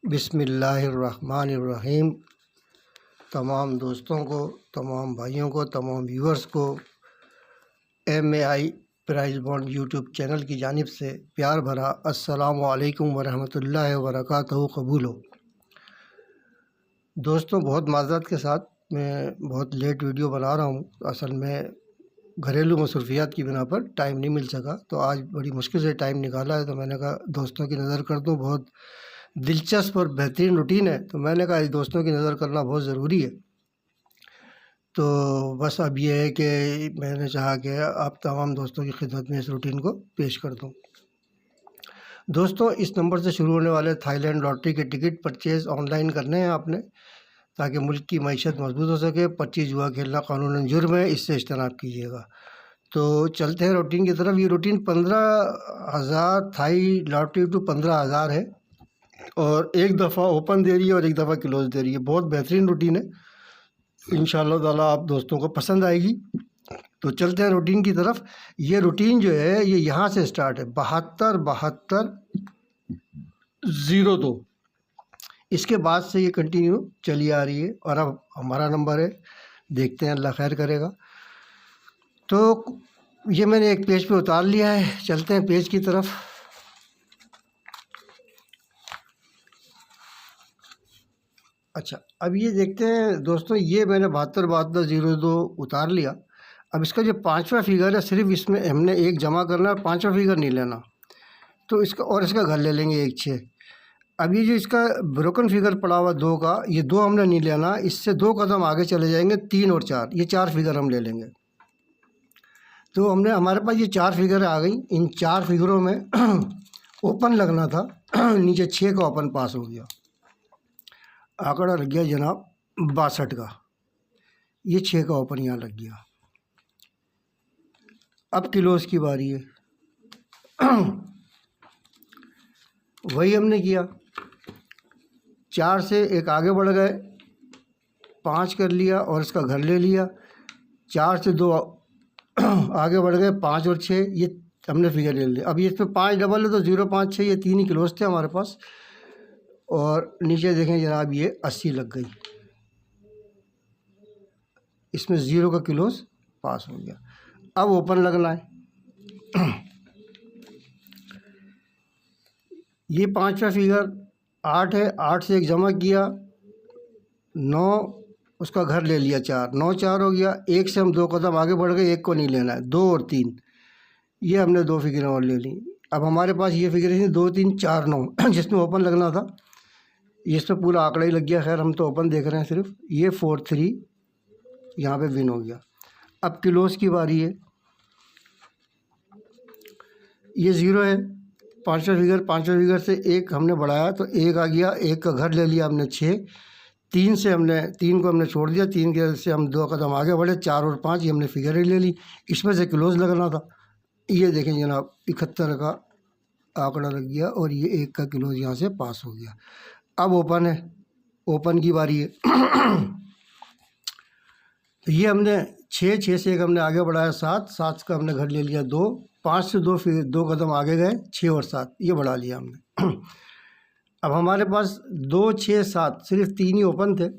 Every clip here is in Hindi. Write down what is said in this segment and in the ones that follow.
बिस्मिल्लाहिर्रहमानिर्रहीम। तमाम दोस्तों को, तमाम भाइयों को, तमाम व्यूअर्स को MAI prize bond YouTube channel की जानिब से प्यार भरा अस्सलामु अलैकुम वरहमतुल्लाहि वबरकातुहू कबूल हो। दोस्तों, बहुत माज़रत के साथ मैं बहुत लेट वीडियो बना रहा हूँ। असल में घरेलू मसरूफियात की बिना पर टाइम नहीं मिल सका, तो आज बड़ी मुश्किल से टाइम निकाला है। तो मैंने कहा दोस्तों की नज़र कर दूँ। बहुत दिलचस्प और बेहतरीन रूटीन है, तो मैंने कहा इस दोस्तों की नज़र करना बहुत ज़रूरी है। तो बस अब ये है कि मैंने चाहा कि आप तमाम दोस्तों की खिदमत में इस रूटीन को पेश कर दूँ। दोस्तों, इस नंबर से शुरू होने वाले थाईलैंड लॉटरी के टिकट परचेज़ ऑनलाइन करने हैं आपने, ताकि मुल्क की मईशत मजबूत हो सके। 25 जुआ खेलना कानूनन जुर्म है, इससे इज्तनाब कीजिएगा। तो चलते हैं रूटीन की तरफ। ये रूटीन 15,000 थाई लॉटरी टू 15,000 है और एक दफ़ा ओपन दे रही है और एक दफ़ा क्लोज दे रही है। बहुत बेहतरीन रूटीन है, इंशाअल्लाह ताला आप दोस्तों को पसंद आएगी। तो चलते हैं रूटीन की तरफ। ये रूटीन जो है ये यहाँ से स्टार्ट है, 72-72-02। इसके बाद से ये कंटिन्यू चली आ रही है और अब हमारा नंबर है। देखते हैं, अल्लाह खैर करेगा। तो ये मैंने एक पेज पे उतार लिया है, चलते हैं पेज की तरफ। अच्छा, अब ये देखते हैं दोस्तों, ये मैंने 72-72-02 उतार लिया। अब इसका जो पांचवा फिगर है, सिर्फ इसमें हमने एक जमा करना है और पांचवा फिगर नहीं लेना। तो इसका और इसका घर ले लेंगे 1 6। अब ये जो इसका ब्रोकन फिगर पड़ा हुआ 2 का, ये 2 हमने नहीं लेना। इससे 2 कदम आगे चले जाएंगे, 3 और 4, ये 4 फिगर हम ले लेंगे। तो हमारे पास ये 4 फिगर आ गई। इन 4 फिगरों में ओपन लगना था। नीचे 6 का ओपन पास हो गया, आंकड़ा लग गया जनाब 62 का। ये 6 का ओपन यहाँ लग गया। अब क्लोज की बारी है। वही हमने किया, 4 से एक आगे बढ़ गए, 5 कर लिया और इसका घर ले लिया। 4 से 2 आगे बढ़ गए, 5 और 6, ये हमने फिगर ले लिया। अब ये इसमें 5 डबल है तो 0 5 6, ये 3 ही क्लोज थे हमारे पास। और नीचे देखें जनाब, ये 80 लग गई। इसमें 0 का क्लोज पास हो गया। अब ओपन लगना है। ये पांचवा फिगर 8 है, 8 से एक जमा किया, 9, उसका घर ले लिया 4, 9 4 हो गया। 1 से हम 2 कदम आगे बढ़ गए, 1 को नहीं लेना है। 2 और 3, ये हमने 2 फिगरें और ले ली। अब हमारे पास ये फिगरें थी 2 3 4 9, जिसमें ओपन लगना था। इस पर पूरा आंकड़ा ही लग गया। खैर, हम तो ओपन देख रहे हैं सिर्फ। ये 4 3 यहाँ पे विन हो गया। अब क्लोज की बारी है। ये 0 है, पांचवा फिगर से 1 हमने बढ़ाया तो 1 आ गया। 1 का घर ले लिया हमने 6। 3 को हमने छोड़ दिया, 3 के से हम 2 कदम आगे बढ़े। 4 और 5 ये हमने फिगर ही ले ली। इसमें से क्लोज लगना था। ये देखें जनाब, 71 का आंकड़ा लग गया और ये 1 का क्लोज यहाँ से पास हो गया। अब ओपन है, ओपन की बारी है। तो ये हमने 6 से 1 हमने आगे बढ़ाया, 7 का हमने घर ले लिया 2। 5 से 2 फिर 2 कदम आगे गए, 6 और 7 ये बढ़ा लिया हमने। अब हमारे पास 2 6 7 सिर्फ 3 ही ओपन थे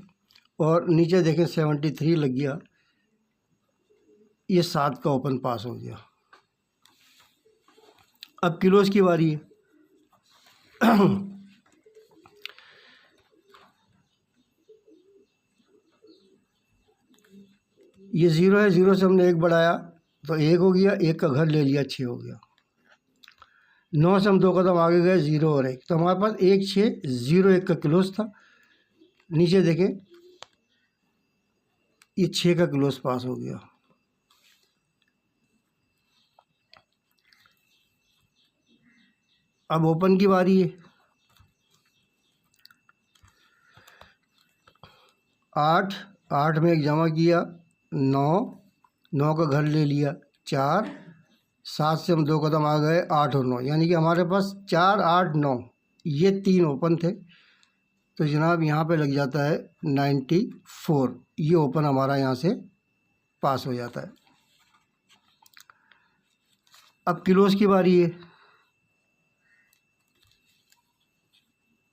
और नीचे देखें 73 लग गया। ये 7 का ओपन पास हो गया। अब क्लोज की बारी है। ये 0 है, 0 से हमने 1 बढ़ाया तो 1 हो गया। 1 का घर ले लिया, 6 हो गया। 9 से हम 2 कदम आगे गए, 0 और 1, तो हमारे पास 1 6 0 1 का क्लोज था। नीचे देखें, ये 6 का क्लोज पास हो गया। अब ओपन की बारी है। 8 में एक जमा किया, 9 का घर ले लिया 4। 7 से हम 2 कदम आ गए, 8 और 9, यानी कि हमारे पास 4 8 9 ये 3 ओपन थे। तो जनाब यहाँ पे लग जाता है 94। ये ओपन हमारा यहाँ से पास हो जाता है। अब क्लोज की बारी है।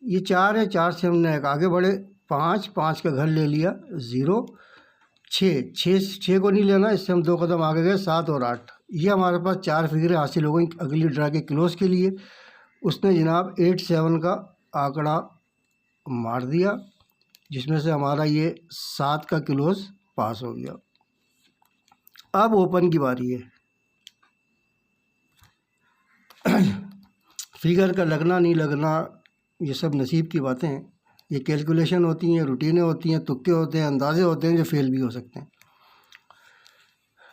ये 4 है, 4 से हमने एक आगे बढ़े, 5, 5 का घर ले लिया, 0, 6, 6 को नहीं लेना, इससे हम 2 कदम आगे गए, 7 और 8। ये हमारे पास 4 फिगरें हासिल हो गई अगली ड्रा के क्लोज के लिए। उसने जनाब 8, 7 का आंकड़ा मार दिया, जिसमें से हमारा ये 7 का क्लोज पास हो गया। अब ओपन की बारी है। फिगर का लगना नहीं लगना ये सब नसीब की बातें हैं। ये कैलकुलेशन होती हैं, रूटीनें होती हैं, तुक्के होते हैं, अंदाजे होते हैं जो फेल भी हो सकते हैं।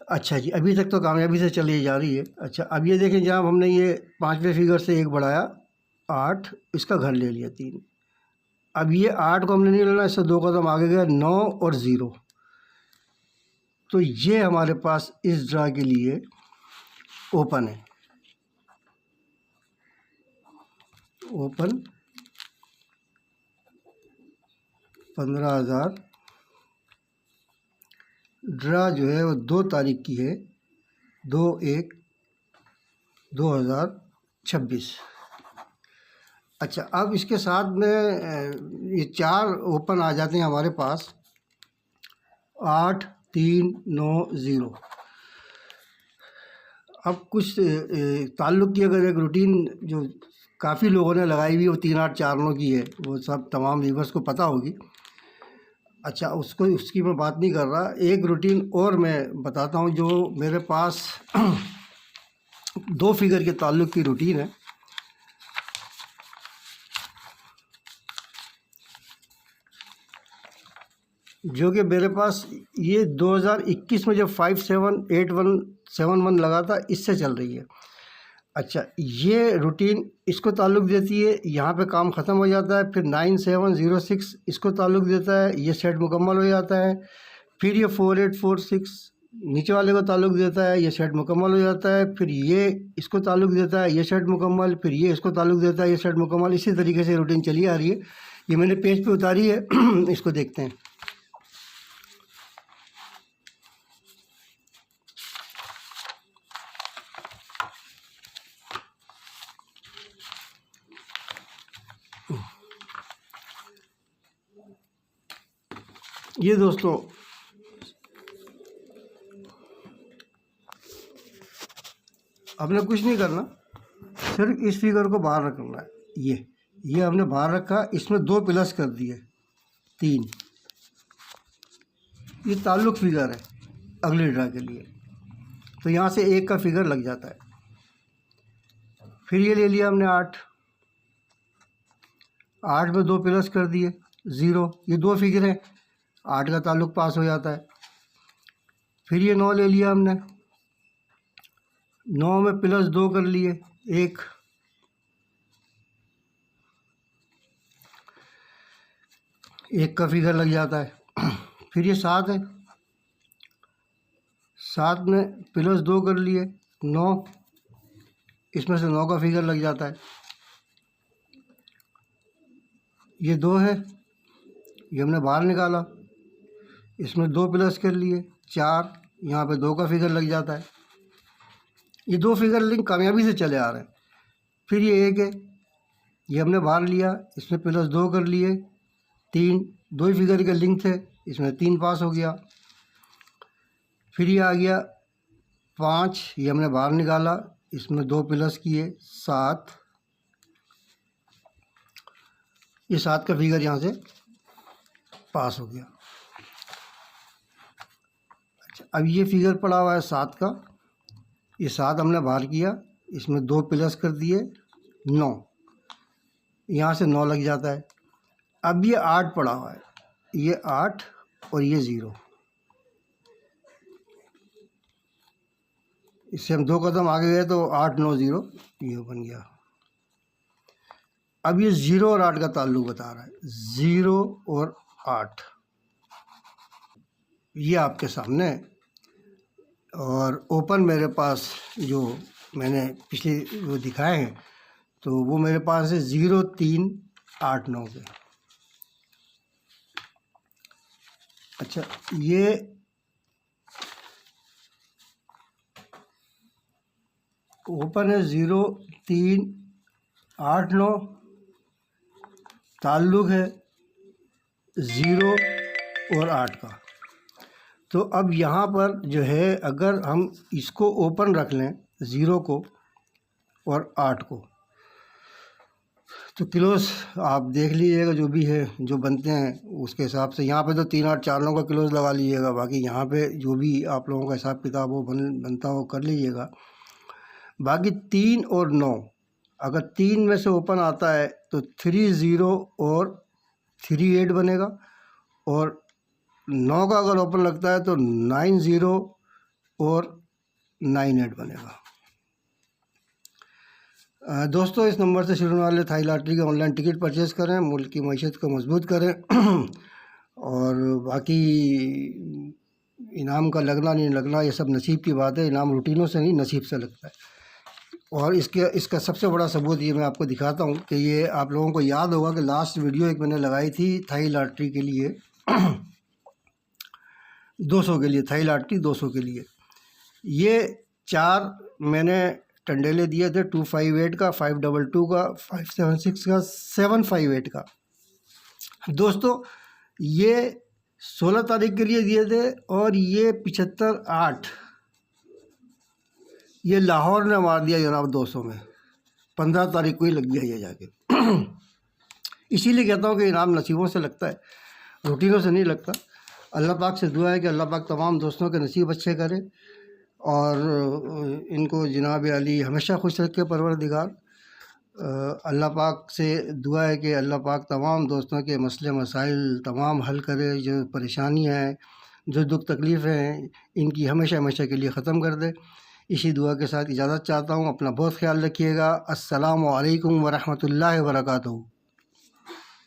अच्छा जी, अभी तक तो कामयाबी से चली जा रही है। अच्छा, अब ये देखें, जहाँ हमने ये 5वें फिगर से 1 बढ़ाया, 8, इसका घर ले लिया 3। अब ये 8 को हमने नहीं लेना, इससे 2 कदम आगे गया, 9 और 0। तो ये हमारे पास इस ड्रा के लिए ओपन है। ओपन 15,000। ड्रा जो है वो 2 तारीख की है, 2/1/2026। अच्छा, अब इसके साथ में ये 4 ओपन आ जाते हैं हमारे पास, 8, 3, 9, 0। अब कुछ ताल्लुक़ की अगर एक रूटीन जो काफ़ी लोगों ने लगाई हुई है वो 3, 8, 4, 9 की है, वो सब तमाम व्यूअर्स को पता होगी। अच्छा, उसकी मैं बात नहीं कर रहा, एक रूटीन और मैं बताता हूँ जो मेरे पास 2 फिगर के ताल्लुक़ की रूटीन है। जो कि मेरे पास ये 2021 में जब 578171 लगा था, इससे चल रही है। अच्छा, ये रूटीन इसको ताल्लुक़ देती है, यहाँ पे काम ख़त्म हो जाता है, फिर 9706 इसको ताल्लुक़ देता है, ये सेट मुकम्मल हो जाता है। फिर ये 4846 नीचे वाले को ताल्लुक़ देता है, ये सेट मुकम्मल हो जाता है। फिर ये इसको ताल्लुक़ देता है, ये सेट मुकम्मल। फिर ये इसको ताल्लुक़ देता है, ये सेट मुकम्मल। इसी तरीके से रूटीन चली आ रही है। ये मैंने पेज पे उतारी है। इसको देखते हैं। ये दोस्तों आपने कुछ नहीं करना, सिर्फ इस फिगर को बाहर रखना है। ये हमने बाहर रखा, इसमें 2 प्लस कर दिए, 3। ये ताल्लुक़ फिगर है अगली ड्रा के लिए, तो यहाँ से 1 का फिगर लग जाता है। फिर ये ले लिया हमने 8 में 2 प्लस कर दिए, 0। ये 2 फिगर हैं, 8 का ताल्लुक़ पास हो जाता है। फिर ये 9 ले लिया हमने, 9 में प्लस 2 कर लिए, 1। एक का फिगर लग जाता है। फिर ये 7 है, 7 में प्लस 2 कर लिए, 9। इसमें से 9 का फिगर लग जाता है। ये 2 है, ये हमने बाहर निकाला, इसमें 2 प्लस कर लिए, 4। यहाँ पे 2 का फिगर लग जाता है। ये 2 फिगर लिंक कामयाबी से चले आ रहे हैं। फिर ये 1 है, ये हमने बाहर लिया, इसमें प्लस 2 कर लिए, 3। 2 ही फिगर के लिंक थे, इसमें 3 पास हो गया। फिर ये आ गया 5, ये हमने बाहर निकाला, इसमें 2 प्लस किए, 7। ये 7 का फिगर यहाँ से पास हो गया। अच्छा, अब ये फिगर पड़ा हुआ है 7 का, ये 7 हमने बाहर किया, इसमें 2 प्लस कर दिए, 9। यहाँ से 9 लग जाता है। अब ये 8 पड़ा हुआ है, ये 8 और ये 0। इससे हम 2 कदम आगे गए तो 8, 9, 0 ये बन गया। अब ये 0 और 8 का ताल्लुक बता रहा है, 0 और 8 ये आपके सामने है। और ओपन मेरे पास जो मैंने पिछले वो दिखाए हैं, तो वो मेरे पास है 0, 3, 8, 9 के। अच्छा, ये ओपन है 0, 3, 8, 9, ताल्लुक़ है 0 और 8 का। तो अब यहाँ पर जो है अगर हम इसको ओपन रख लें 0 को और 8 को, तो क्लोज आप देख लीजिएगा जो भी है जो बनते हैं उसके हिसाब से। यहाँ पे तो 3 8 4 9 का क्लोज लगा लीजिएगा, बाकी यहाँ पे जो भी आप लोगों का हिसाब किताब हो बनता हो कर लीजिएगा। बाकी 3 और 9, अगर 3 में से ओपन आता है तो 3 0 और 3 8 बनेगा, और 9 का अगर ओपन लगता है तो 9 0 और 9 8 बनेगा। दोस्तों, इस नंबर से शुरू होने वाले थाई लॉटरी के ऑनलाइन टिकट परचेज़ करें, मुल्क की मईशत को मजबूत करें और बाकी इनाम का लगना नहीं लगना ये सब नसीब की बात है। इनाम रूटीनों से नहीं, नसीब से लगता है। और इसका सबसे बड़ा सबूत ये मैं आपको दिखाता हूँ कि ये आप लोगों को याद होगा कि लास्ट वीडियो एक मैंने लगाई थी थाई लॉटरी के लिए 200 के लिए, थाई लॉटरी 200 के लिए। ये 4 मैंने टंडेले दिए थे, 258 का, 522 का, 576 का, 758 का। दोस्तों, ये 16 तारीख के लिए दिए थे और ये 75 8 ये लाहौर ने मार दिया जनाब 200 में। 15 तारीख को ही लग गया ये जाके। इसीलिए कहता हूँ कि इनाम नसीबों से लगता है, रूटीनों से नहीं लगता। अल्लाह पाक से दुआ है कि अल्लाह पाक तमाम दोस्तों के नसीब अच्छे करे और इनको जनाब अली हमेशा खुश रखे परवरदिगार। अल्लाह पाक से दुआ है कि अल्लाह पाक तमाम दोस्तों के मसले मसाइल तमाम हल करे, जो परेशानियाँ हैं, जो दुख तकलीफ़ें हैं, इनकी हमेशा हमेशा के लिए ख़त्म कर दे। इसी दुआ के साथ इजाज़त चाहता हूँ। अपना बहुत ख्याल रखिएगा। अस्सलामु अलैकुम व रहमतुल्लाहि व बरकातहू।